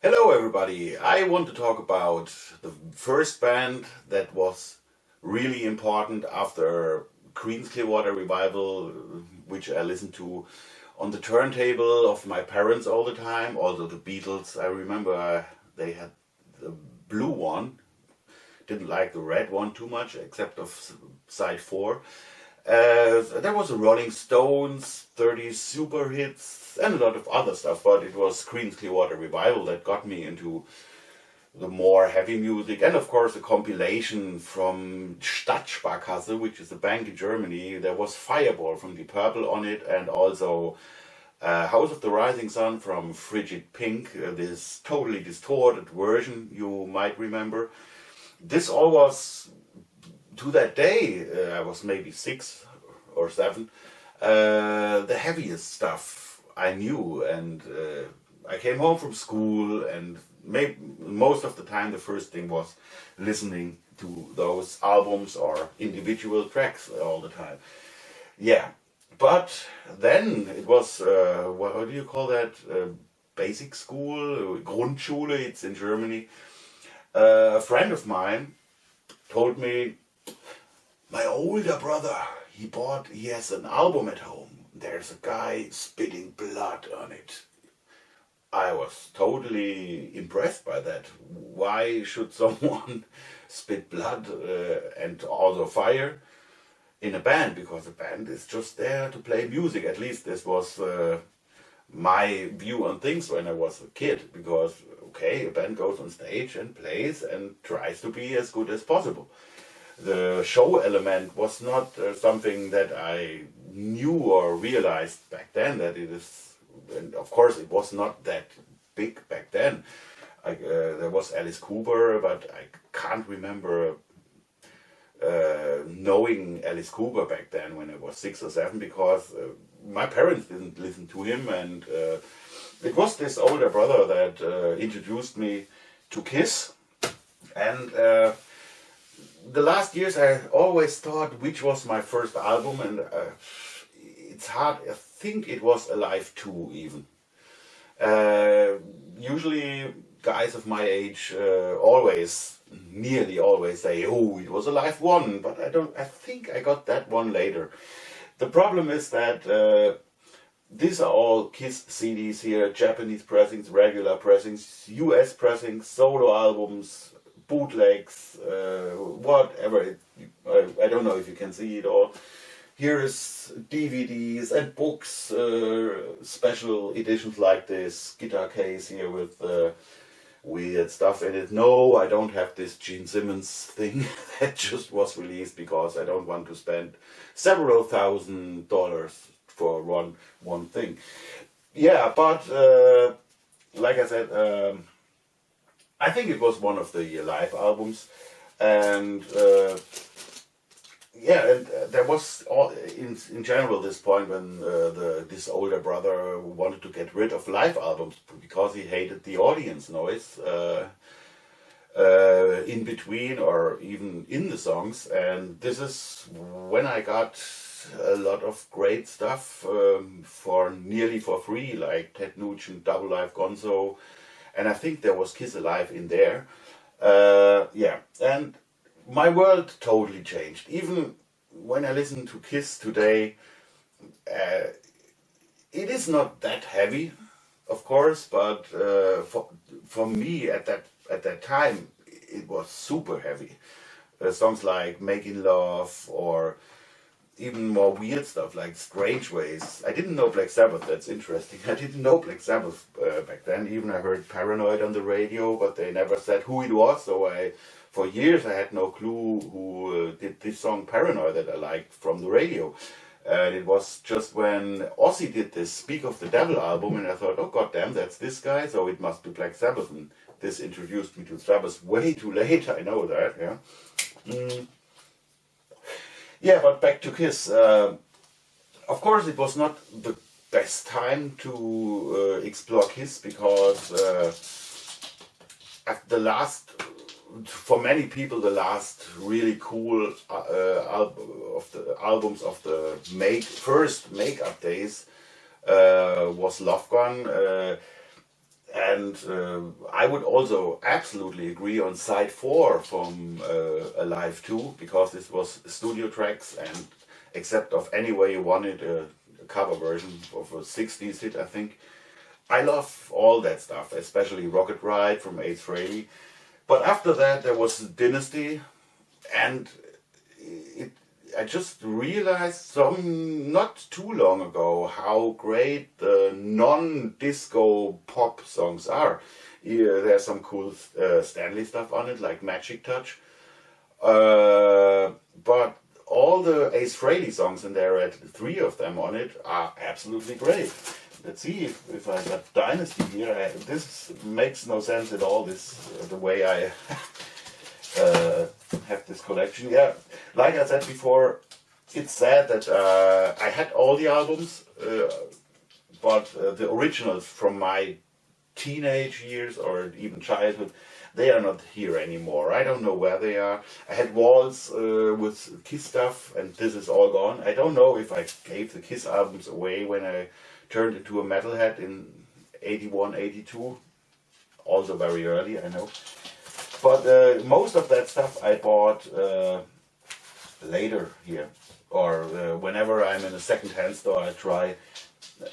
Hello everybody, I want to talk about the first band that was really important after Queen's Clearwater Revival, which I listened to on the turntable of my parents all the time. Also the Beatles, I remember they had the blue one, didn't like the red one too much except of side 4. There was a Rolling Stones, 30 super hits, and a lot of other stuff, but it was Queen's Clearwater Revival that got me into the more heavy music, and of course a compilation from Stadtsparkasse, which is a bank in Germany. There was Fireball from Deep Purple on it, and also House of the Rising Sun from Frigid Pink, this totally distorted version you might remember. This all was to that day, I was maybe 6 or 7, the heaviest stuff I knew, and I came home from school, and most of the time the first thing was listening to those albums or individual tracks all the time. Yeah, but then it was, what do you call that? Basic school, Grundschule, it's in Germany. A friend of mine told me, my older brother, he has an album at home. There's a guy spitting blood on it. I was totally impressed by that. Why should someone spit blood and also fire in a band? Because a band is just there to play music. At least this was my view on things when I was a kid. Because, okay, a band goes on stage and plays and tries to be as good as possible. The show element was not something that I knew or realized back then that it is, and of course it was not that big back then. There was Alice Cooper, but I can't remember knowing Alice Cooper back then when I was 6 or 7, because my parents didn't listen to him, and it was this older brother that introduced me to Kiss. And the last years I always thought which was my first album, and it's hard. I think it was Alive 2 even. Usually guys of my age nearly always say, oh, it was Alive 1, but I think I got that one later. The problem is that these are all Kiss CDs here, Japanese pressings, regular pressings, US pressings, solo albums, bootlegs, whatever. I don't know if you can see it all. Here is DVDs and books, special editions like this guitar case here with weird stuff in it. No, I don't have this Gene Simmons thing that just was released because I don't want to spend several $1,000s for one thing. Yeah, but like I said, I think it was one of the live albums, and yeah, and there was in general this point when this older brother wanted to get rid of live albums because he hated the audience noise in between or even in the songs, and this is when I got a lot of great stuff for nearly for free, like Ted Nugent, Double Live Gonzo, and I think there was Kiss Alive in there. Yeah, and my world totally changed. Even when I listen to Kiss today, it is not that heavy, of course, but for me at that time, it was super heavy. Songs like Making Love, or even more weird stuff like Strange Ways. I didn't know Black Sabbath, that's interesting. I didn't know Black Sabbath back then. Even I heard Paranoid on the radio, but they never said who it was, so for years I had no clue who did this song Paranoid that I liked from the radio. And it was just when Ozzy did this Speak of the Devil album, and I thought, oh goddamn, that's this guy, so it must be Black Sabbath. And this introduced me to Sabbath way too late, I know that, yeah. Mm. Yeah, but back to Kiss. Of course, it was not the best time to explore Kiss because at the last, for many people, the last really cool albums of the first makeup days was Love Gun. And I would also absolutely agree on side 4 from Alive 2, because this was studio tracks, and except of Any Way You Want It, a cover version of a 60s hit, I think. I love all that stuff, especially Rocket Ride from Ace Frehley. But after that there was Dynasty, and I just realized not too long ago how great the non-disco pop songs are. Yeah, there's some cool Stanley stuff on it, like Magic Touch. But all the Ace Frehley songs, and there are 3 of them on it, are absolutely great. Let's see if I got Dynasty here. This makes no sense at all, the way I have this collection. Yeah, like I said before, it's sad that I had all the albums, but the originals from my teenage years or even childhood, they are not here anymore. I don't know where they are. I had walls with Kiss stuff, and this is all gone. I don't know if I gave the Kiss albums away when I turned into a metalhead in 81, 82. Also very early, I know. But most of that stuff I bought later here, or whenever I'm in a second-hand store, I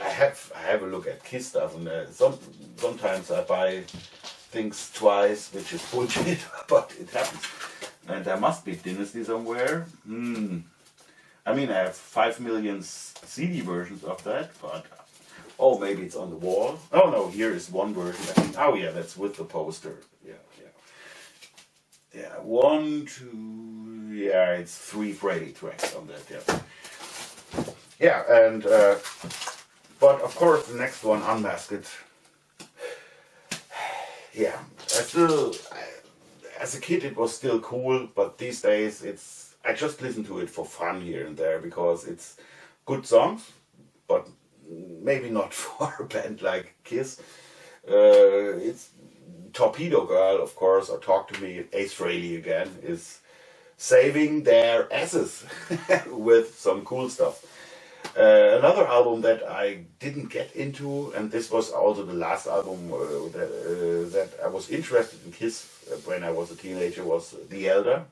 have a look at Kiss stuff, and sometimes I buy things twice, which is bullshit, but it happens. And there must be Dynasty somewhere. I mean, I have 5 million CD versions of that, but oh, maybe it's on the wall. Oh no, here is one version. I think, oh yeah, that's with the poster. Yeah, 1, 2, yeah, it's 3 Frehley tracks on that, yeah. Yeah, and, but of course the next one, Unmasked. Yeah, as a kid it was still cool, but these days I just listen to it for fun here and there, because it's good songs, but maybe not for a band like Kiss. It's Torpedo Girl, of course, or Talk to Me, Ace Frehley again, is saving their asses with some cool stuff. Another album that I didn't get into, and this was also the last album that I was interested in Kiss when I was a teenager, was The Elder,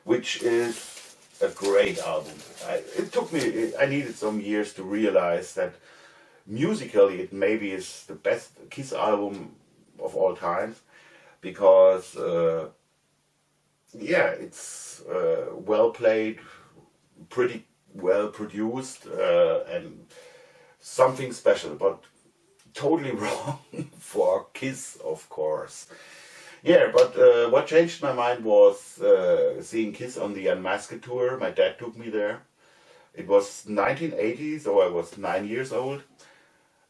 which is a great album. I needed some years to realize that musically it maybe is the best Kiss album of all time, because yeah, it's well played, pretty well produced, and something special, but totally wrong for Kiss, of course. Yeah, but what changed my mind was seeing Kiss on the Unmasked tour. My dad took me there. It was 1980, so I was 9 years old.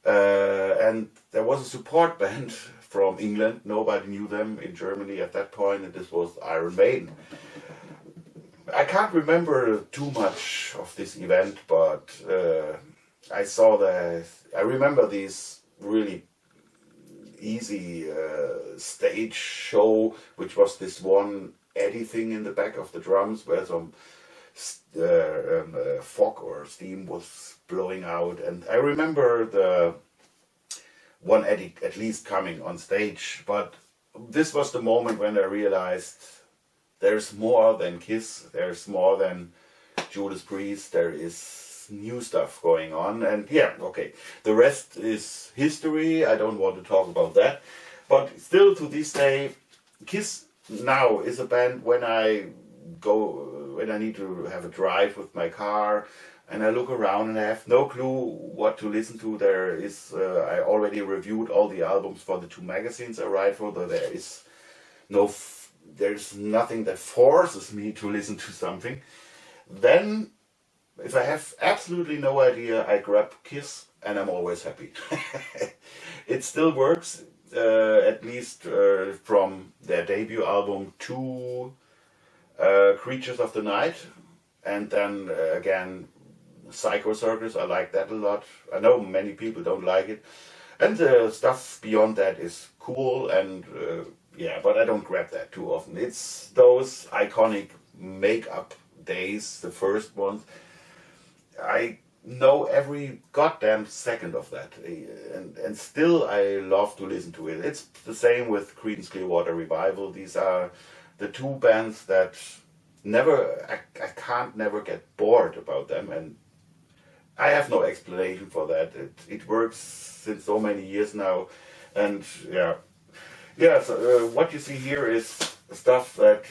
And there was a support band from England. Nobody knew them in Germany at that point, and this was Iron Maiden. I can't remember too much of this event, but I remember these really easy stage show, which was this one eddy thing in the back of the drums where some fog or steam was blowing out, and I remember the one eddy at least coming on stage. But this was the moment when I realized there's more than Kiss, there's more than Judas Priest, there is new stuff going on, and yeah, okay, the rest is history. I don't want to talk about that, but still to this day, Kiss now is a band when I need to have a drive with my car and I look around and I have no clue what to listen to. There is, I already reviewed all the albums for the 2 magazines I write for. There's nothing that forces me to listen to something. Then, if I have absolutely no idea, I grab Kiss and I'm always happy. It still works, at least from their debut album to Creatures of the Night, and then again Psycho Circus. I like that a lot. I know many people don't like it, and the stuff beyond that is cool, and yeah, but I don't grab that too often. It's those iconic Make Up days, the first ones. I know every goddamn second of that, and still I love to listen to it. It's the same with Creedence Clearwater Revival. These are the two bands that I can't never get bored about them, and I have no explanation for that. It works since so many years now, and yeah. So what you see here is stuff that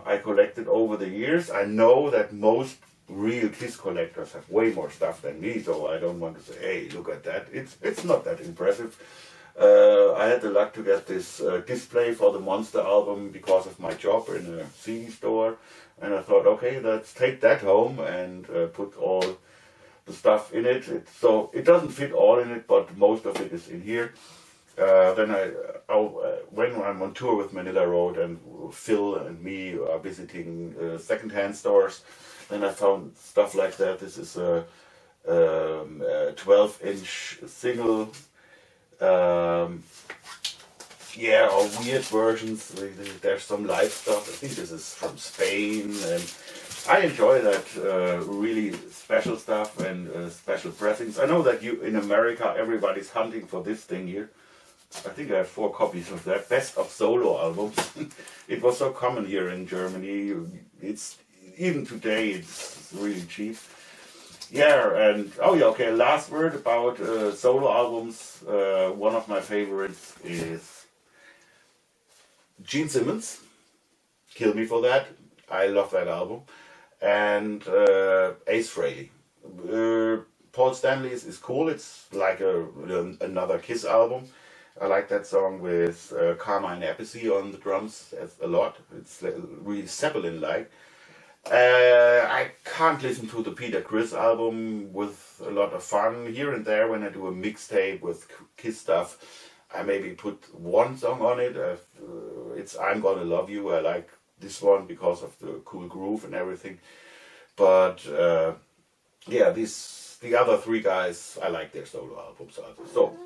I collected over the years. I know that most real Kiss collectors have way more stuff than me, so I don't want to say, hey, look at that. It's not that impressive. I had the luck to get this display for the Monster album because of my job in a CD store, and I thought, okay, let's take that home and put all the stuff in it. So it doesn't fit all in it, but most of it is in here. Then when I'm on tour with Manila Road and Phil and me are visiting second-hand stores, then I found stuff like that. This is a 12-inch single, or weird versions. There's some live stuff. I think this is from Spain, and I enjoy that really special stuff and special pressings. I know that in America, everybody's hunting for this thing here. I think I have 4 copies of that. Best of solo albums. It was so common here in Germany. It's even today it's really cheap. Yeah, and okay. Last word about solo albums. One of my favorites is Gene Simmons. Kill me for that. I love that album. And Ace Frehley. Paul Stanley's is cool. It's like another Kiss album. I like that song with Carmine Appice on the drums a lot. It's really Zeppelin-like. I can't listen to the Peter Criss album with a lot of fun. Here and there, when I do a mixtape with Kiss stuff, I maybe put one song on it. It's I'm Gonna Love You. I like this one because of the cool groove and everything. But the other 3 guys, I like their solo albums also. So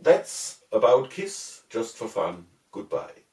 that's about Kiss, just for fun. Goodbye.